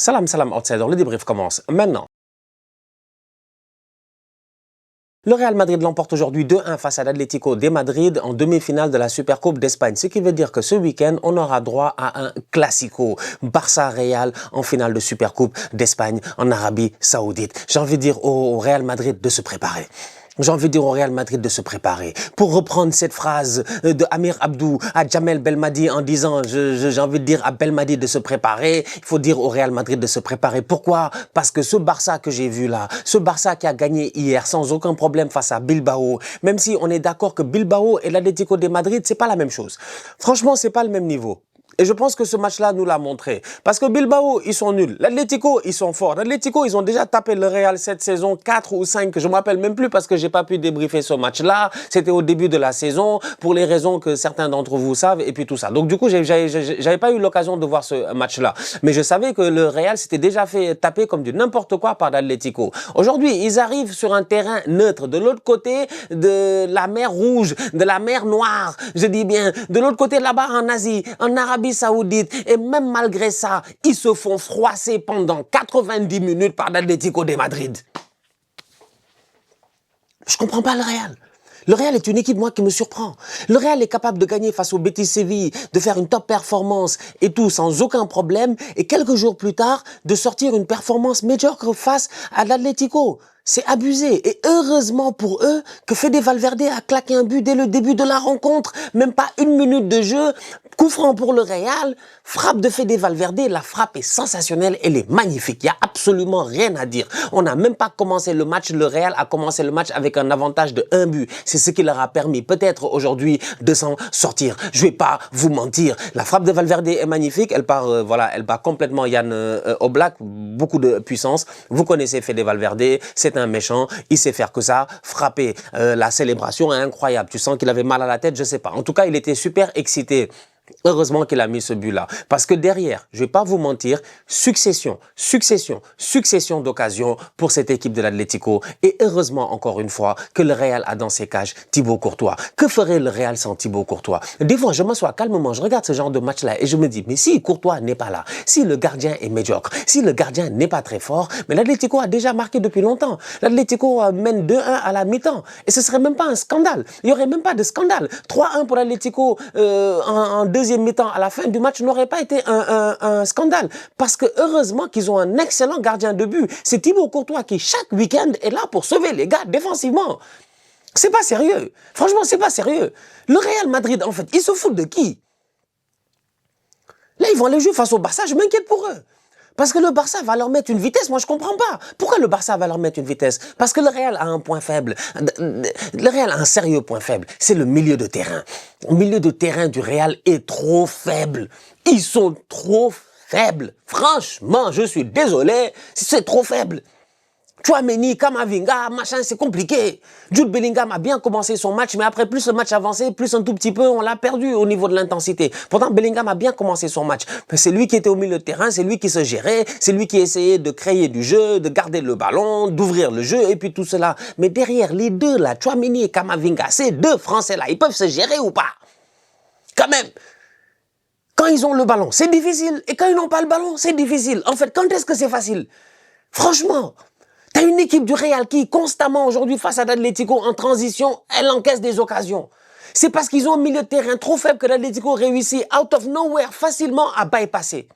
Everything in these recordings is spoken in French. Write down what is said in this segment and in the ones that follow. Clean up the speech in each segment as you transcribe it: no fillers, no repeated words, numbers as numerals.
Salam, salam, outsider, le débrief commence maintenant. Le Real Madrid l'emporte aujourd'hui 2-1 face à l'Atlético de Madrid en demi-finale de la Supercoupe d'Espagne. Ce qui veut dire que ce week-end, on aura droit à un classico. Barça-Real en finale de Supercoupe d'Espagne en Arabie Saoudite. J'ai envie de dire au Real Madrid de se préparer. J'ai envie de dire au Real Madrid de se préparer. Pour reprendre cette phrase de Amir Abdou à Jamel Belmadi en disant, j'ai envie de dire à Belmadi de se préparer, il faut dire au Real Madrid de se préparer. Pourquoi? Parce que ce Barça que j'ai vu là, ce Barça qui a gagné hier sans aucun problème face à Bilbao, même si on est d'accord que Bilbao et l'Atlético de Madrid, c'est pas la même chose. Franchement, c'est pas le même niveau. Et je pense que ce match-là nous l'a montré. Parce que Bilbao, ils sont nuls. L'Atlético, ils sont forts. L'Atlético, ils ont déjà tapé le Real cette saison, 4 ou 5. Je ne me rappelle même plus parce que j'ai pas pu débriefer ce match-là. C'était au début de la saison, pour les raisons que certains d'entre vous savent, et puis tout ça. Donc du coup, j'avais pas eu l'occasion de voir ce match-là. Mais je savais que le Real s'était déjà fait taper comme du n'importe quoi par l'Atlético. Aujourd'hui, ils arrivent sur un terrain neutre, de l'autre côté de la mer Rouge, de la mer Noire, je dis bien, de l'autre côté là-bas en Asie, en Arabie Saoudite, et même malgré ça, ils se font froisser pendant 90 minutes par l'Atlético de Madrid. Je comprends pas le Real. Le Real est une équipe, moi, qui me surprend. Le Real est capable de gagner face au Betis Séville, de faire une top performance et tout sans aucun problème, et quelques jours plus tard, de sortir une performance médiocre face à l'Atlético. C'est abusé. Et heureusement pour eux que Fede Valverde a claqué un but dès le début de la rencontre. Même pas une minute de jeu. Coup franc pour le Real. Frappe de Fede Valverde. La frappe est sensationnelle. Elle est magnifique. Il n'y a absolument rien à dire. On n'a même pas commencé le match. Le Real a commencé le match avec un avantage de 1 but. C'est ce qui leur a permis peut-être aujourd'hui de s'en sortir. Je vais pas vous mentir. La frappe de Valverde est magnifique. Elle part, elle bat complètement Yann Oblak. Beaucoup de puissance. Vous connaissez Fede Valverde. C'est un méchant, il sait faire que ça, frapper. La célébration est incroyable. Tu sens qu'il avait mal à la tête, je sais pas. En tout cas, il était super excité. Heureusement qu'il a mis ce but-là. Parce que derrière, je vais pas vous mentir, succession d'occasions pour cette équipe de l'Atlético. Et heureusement, encore une fois, que le Real a dans ses cages Thibaut Courtois. Que ferait le Real sans Thibaut Courtois? Des fois, je m'assois calmement, je regarde ce genre de match-là et je me dis, mais si Courtois n'est pas là, si le gardien est médiocre, si le gardien n'est pas très fort, mais l'Atlético a déjà marqué depuis longtemps. L'Atlético mène 2-1 à la mi-temps. Et ce serait même pas un scandale. Il y aurait même pas de scandale. 3-1 pour l'Atlético en deuxième mi-temps à la fin du match n'aurait pas été un scandale. Parce que heureusement qu'ils ont un excellent gardien de but. C'est Thibaut Courtois qui chaque week-end est là pour sauver les gars défensivement. C'est pas sérieux. Franchement, c'est pas sérieux. Le Real Madrid, en fait, ils se foutent de qui? Là, ils vont aller jouer face au Barça, je m'inquiète pour eux. Parce que le Barça va leur mettre une vitesse, moi je comprends pas. Pourquoi le Barça va leur mettre une vitesse? Parce que le Real a un point faible. Le Real a un sérieux point faible. C'est le milieu de terrain. Le milieu de terrain du Real est trop faible. Ils sont trop faibles. Franchement, je suis désolé, c'est trop faible. Tchouaméni, Kamavinga, machin, c'est compliqué. Jude Bellingham a bien commencé son match, mais après, plus le match avançait, plus un tout petit peu, on l'a perdu au niveau de l'intensité. Pourtant, Bellingham a bien commencé son match. C'est lui qui était au milieu de terrain, c'est lui qui se gérait, c'est lui qui essayait de créer du jeu, de garder le ballon, d'ouvrir le jeu, et puis tout cela. Mais derrière, les deux là, Tchouaméni et Kamavinga, ces deux Français là, ils peuvent se gérer ou pas? Quand même. Quand ils ont le ballon, c'est difficile. Et quand ils n'ont pas le ballon, c'est difficile. En fait, quand est-ce que c'est facile? Franchement. T'as une équipe du Real qui, constamment aujourd'hui face à l'Atlético en transition, elle encaisse des occasions. C'est parce qu'ils ont un milieu de terrain trop faible que l'Atlético réussit out of nowhere facilement à bypasser.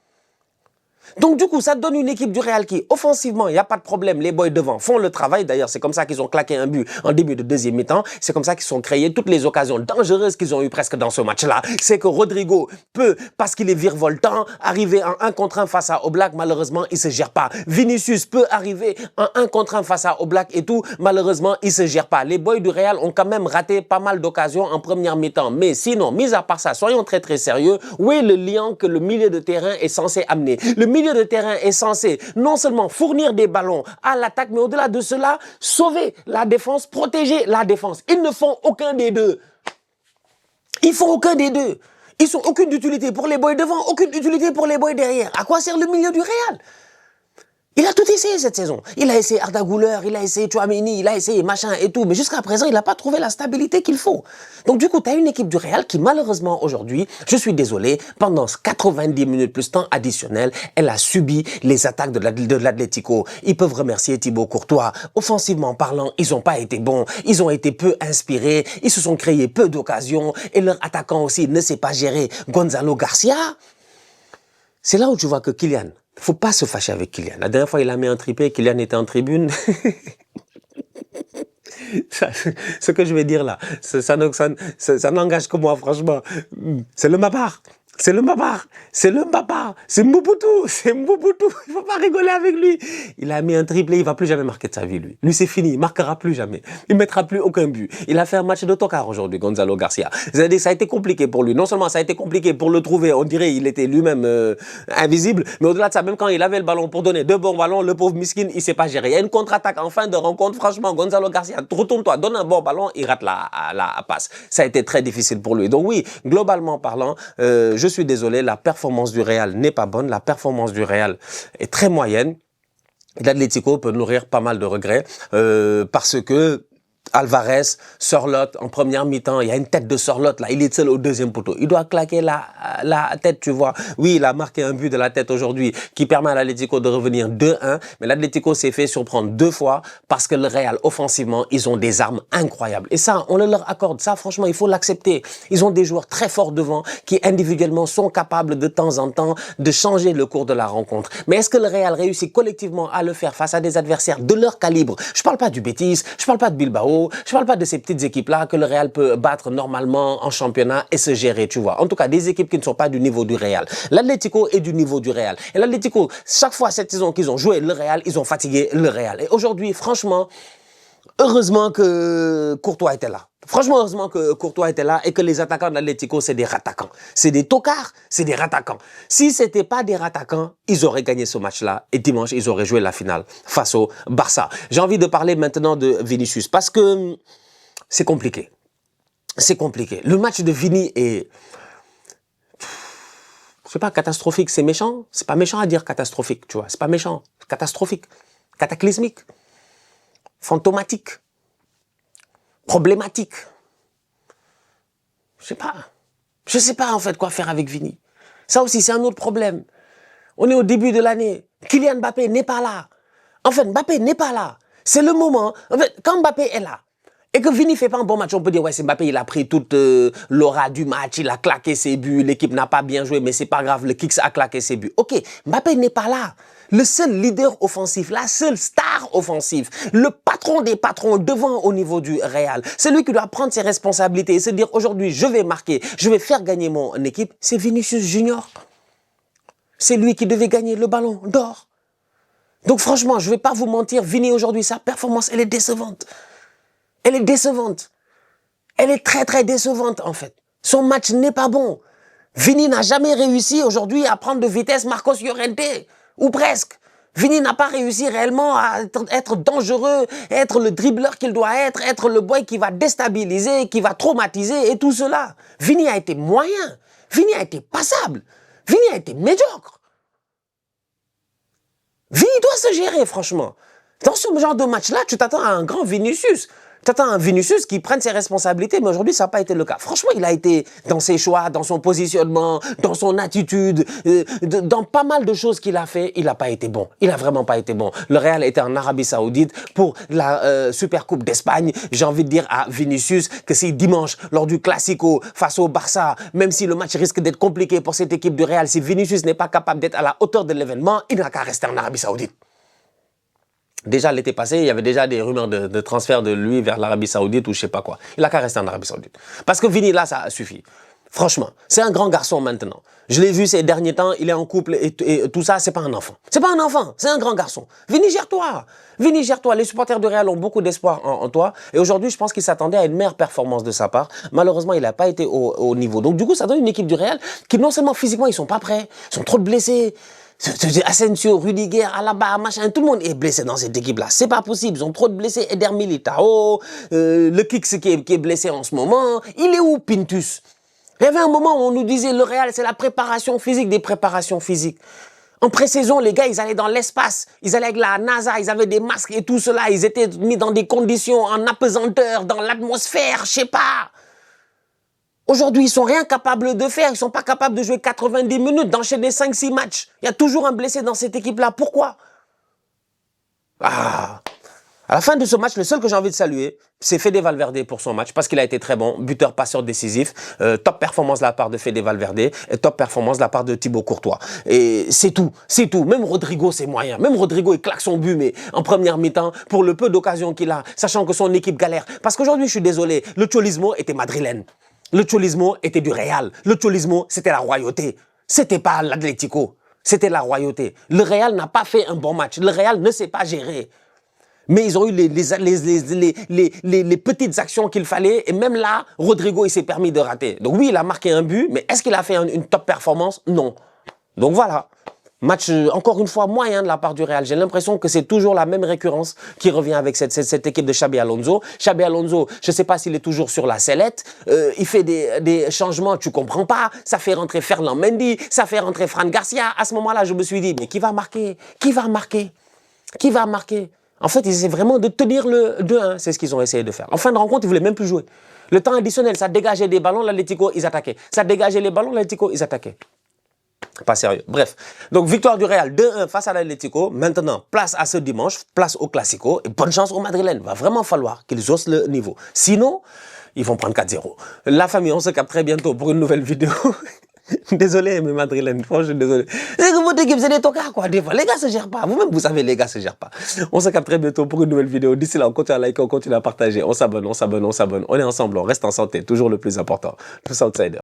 Donc du coup, ça donne une équipe du Real qui, offensivement, il n'y a pas de problème. Les boys devant font le travail. D'ailleurs, c'est comme ça qu'ils ont claqué un but en début de deuxième mi-temps. C'est comme ça qu'ils ont créé toutes les occasions dangereuses qu'ils ont eues presque dans ce match-là. C'est que Rodrigo peut, parce qu'il est virevoltant, arriver en 1 contre 1 face à Oblak. Malheureusement, il se gère pas. Vinicius peut arriver en 1 contre 1 face à Oblak et tout. Malheureusement, il se gère pas. Les boys du Real ont quand même raté pas mal d'occasions en première mi-temps. Mais sinon, mis à part ça, soyons très très sérieux. Où est le lien que le milieu de terrain est censé amener? Le milieu de terrain est censé non seulement fournir des ballons à l'attaque, mais au-delà de cela, sauver la défense, protéger la défense. Ils ne font aucun des deux. Ils font aucun des deux. Ils sont aucune utilité pour les boys devant, aucune utilité pour les boys derrière. À quoi sert le milieu du Real? Il a tout essayé cette saison. Il a essayé Arda Güler, il a essayé Tchouaméni, il a essayé machin et tout. Mais jusqu'à présent, il n'a pas trouvé la stabilité qu'il faut. Donc du coup, tu as une équipe du Real qui malheureusement aujourd'hui, je suis désolé, pendant 90 minutes plus temps additionnel, elle a subi les attaques de l'Atlético. Ils peuvent remercier Thibaut Courtois. Offensivement parlant, ils n'ont pas été bons. Ils ont été peu inspirés. Ils se sont créés peu d'occasions. Et leur attaquant aussi ne sait pas gérer. Gonzalo Garcia. C'est là où tu vois que Kylian, faut pas se fâcher avec Kylian. La dernière fois, il a mis un triplé, Kylian était en tribune. Ce que je vais dire là, ça n'engage que moi, franchement. C'est le Mbappar. C'est le Mbappar. C'est le Mbappar. C'est Mobutu. C'est Mobutu. Il faut pas rigoler avec lui. Il a mis un triplé, il va plus jamais marquer de sa vie, lui. Lui, c'est fini. Il marquera plus jamais. Il mettra plus aucun but. Il a fait un match d'autocar aujourd'hui, Gonzalo Garcia. C'est-à-dire, ça a été compliqué pour lui. Non seulement ça a été compliqué pour le trouver, on dirait il était lui-même invisible, mais au-delà de ça, même quand il avait le ballon pour donner 2 bons ballons, le pauvre miskin, il sait pas gérer. Il y a une contre-attaque en fin de rencontre. Franchement, Gonzalo Garcia, retourne-toi, donne un bon ballon, il rate la passe. Ça a été très difficile pour lui. Donc oui, globalement parlant, je suis désolé, la performance du Real n'est pas bonne. La performance du Real est très moyenne. L'Atlético peut nourrir pas mal de regrets parce que Alvarez, Sorloth, en première mi-temps, il y a une tête de Sorloth, là, il est seul au deuxième poteau. Il doit claquer la tête, tu vois. Oui, il a marqué un but de la tête aujourd'hui qui permet à l'Atlético de revenir 2-1, mais l'Atlético s'est fait surprendre 2 fois parce que le Real, offensivement, ils ont des armes incroyables. Et ça, on le leur accorde. Ça, franchement, il faut l'accepter. Ils ont des joueurs très forts devant qui, individuellement, sont capables de temps en temps de changer le cours de la rencontre. Mais est-ce que le Real réussit collectivement à le faire face à des adversaires de leur calibre? Je parle pas du Betis, je parle pas de Bilbao, je parle pas de ces petites équipes-là que le Real peut battre normalement en championnat et se gérer, tu vois. En tout cas, des équipes qui ne sont pas du niveau du Real. L'Atlético est du niveau du Real. Et l'Atlético, chaque fois cette saison qu'ils ont joué le Real, ils ont fatigué le Real. Et aujourd'hui, franchement, heureusement que Courtois était là. Franchement, heureusement que Courtois était là et que les attaquants de l'Atlético, c'est des rattaquants. C'est des tocards, c'est des rattaquants. Si c'était pas des rattaquants, ils auraient gagné ce match-là et dimanche, ils auraient joué la finale face au Barça. J'ai envie de parler maintenant de Vinicius parce que c'est compliqué. C'est compliqué. Le match de Vini est... Je sais pas, catastrophique, c'est méchant. C'est pas méchant à dire catastrophique, tu vois. C'est pas méchant. Catastrophique. Cataclysmique. Fantomatique. Problématique. Je sais pas. Je sais pas en fait quoi faire avec Vini. Ça aussi c'est un autre problème. On est au début de l'année. Kylian Mbappé n'est pas là. En fait, Mbappé n'est pas là. C'est le moment. En fait, quand Mbappé est là, et que Vini fait pas un bon match, on peut dire, ouais, c'est Mbappé, il a pris toute l'aura du match, il a claqué ses buts, l'équipe n'a pas bien joué, mais c'est pas grave, le Kicks a claqué ses buts. Ok, Mbappé n'est pas là. Le seul leader offensif, la seule star offensive, le patron des patrons devant au niveau du Real, celui qui doit prendre ses responsabilités et se dire, aujourd'hui, je vais marquer, je vais faire gagner mon équipe, c'est Vinicius Junior. C'est lui qui devait gagner le ballon d'or. Donc franchement, je vais pas vous mentir, Vini aujourd'hui, sa performance, elle est décevante. Elle est décevante. Elle est très très décevante en fait. Son match n'est pas bon. Vini n'a jamais réussi aujourd'hui à prendre de vitesse Marcos Llorente, ou presque. Vini n'a pas réussi réellement à être dangereux, être le dribbleur qu'il doit être le boy qui va déstabiliser, qui va traumatiser et tout cela. Vini a été moyen. Vini a été passable. Vini a été médiocre. Vini doit se gérer franchement. Dans ce genre de match-là, tu t'attends à un grand Vinicius. Tu attends un Vinicius qui prenne ses responsabilités, mais aujourd'hui, ça n'a pas été le cas. Franchement, il a été dans ses choix, dans son positionnement, dans son attitude, dans pas mal de choses qu'il a fait, il n'a pas été bon. Il n'a vraiment pas été bon. Le Real était en Arabie Saoudite pour la Super Coupe d'Espagne. J'ai envie de dire à Vinicius que si dimanche, lors du Classico face au Barça, même si le match risque d'être compliqué pour cette équipe du Real, si Vinicius n'est pas capable d'être à la hauteur de l'événement, il n'a qu'à rester en Arabie Saoudite. Déjà l'été passé, il y avait déjà des rumeurs de transfert de lui vers l'Arabie Saoudite ou je sais pas quoi. Il a qu'à rester en Arabie Saoudite. Parce que Vini, là, ça suffit. Franchement, c'est un grand garçon maintenant. Je l'ai vu ces derniers temps, il est en couple et tout ça, c'est pas un enfant. C'est pas un enfant, c'est un grand garçon. Vini, gère-toi. Vini, gère-toi. Les supporters de Real ont beaucoup d'espoir en toi. Et aujourd'hui, je pense qu'ils s'attendaient à une meilleure performance de sa part. Malheureusement, il n'a pas été au niveau. Donc du coup, ça donne une équipe du Real qui non seulement physiquement, ils sont pas prêts, ils sont trop blessés. Asensio, Rudiger, Alaba, machin, tout le monde est blessé dans cette équipe-là. C'est pas possible, ils ont trop de blessés. Eder Militao, le Kicks qui est blessé en ce moment. Il est où, Pintus? Il y avait un moment où on nous disait le Real, c'est la préparation physique des préparations physiques. En pré-saison, les gars, ils allaient dans l'espace, ils allaient avec la NASA, ils avaient des masques et tout cela, ils étaient mis dans des conditions en apesanteur, dans l'atmosphère, je sais pas. Aujourd'hui, ils sont rien capables de faire, ils sont pas capables de jouer 90 minutes, d'enchaîner 5-6 matchs. Il y a toujours un blessé dans cette équipe-là. Pourquoi? Ah. À la fin de ce match, le seul que j'ai envie de saluer, c'est Fede Valverde pour son match, parce qu'il a été très bon, buteur, passeur décisif, top performance de la part de Fede Valverde, et top performance de la part de Thibaut Courtois. Et c'est tout, c'est tout. Même Rodrigo, c'est moyen. Même Rodrigo, il claque son but, mais en première mi-temps, pour le peu d'occasions qu'il a, sachant que son équipe galère. Parce qu'aujourd'hui, je suis désolé, le Cholismo était madrilène. Le Cholismo était du Real. Le Cholismo, c'était la royauté. C'était pas l'Atlético. C'était la royauté. Le Real n'a pas fait un bon match. Le Real ne sait pas gérer. Mais ils ont eu les petites actions qu'il fallait. Et même là, Rodrigo, il s'est permis de rater. Donc oui, il a marqué un but, mais est-ce qu'il a fait une top performance? Non. Donc voilà. Match, encore une fois, moyen de la part du Real. J'ai l'impression que c'est toujours la même récurrence qui revient avec cette équipe de Xabi Alonso. Xabi Alonso, je ne sais pas s'il est toujours sur la sellette. Il fait des changements, tu comprends pas. Ça fait rentrer Ferland Mendy, ça fait rentrer Fran Garcia. À ce moment-là, je me suis dit, mais qui va marquer? Qui va marquer? Qui va marquer? En fait, ils essaient vraiment de tenir le 2-1. C'est ce qu'ils ont essayé de faire. En fin de rencontre, ils ne voulaient même plus jouer. Le temps additionnel, ça dégageait des ballons, l'Atlético, ils attaquaient. Ça dégageait les ballons, l'Atlético, ils attaquaient. Pas sérieux. Bref. Donc, victoire du Real 2-1 face à l'Atlético. Maintenant, place à ce dimanche, place au Classico. Et bonne chance aux Madrilènes. Va vraiment falloir qu'ils haussent le niveau. Sinon, ils vont prendre 4-0. La famille, on se capte très bientôt pour une nouvelle vidéo. Désolé, mes Madrilènes. Franchement, je suis désolé. C'est que votre équipe, c'est des tocards, quoi. Des fois, les gars se gèrent pas. Vous-même, vous savez, les gars se gèrent pas. On se capte très bientôt pour une nouvelle vidéo. D'ici là, on continue à liker, on continue à partager. On s'abonne, on s'abonne, on s'abonne. On est ensemble, on reste en santé. Toujours le plus important. Tous outsiders.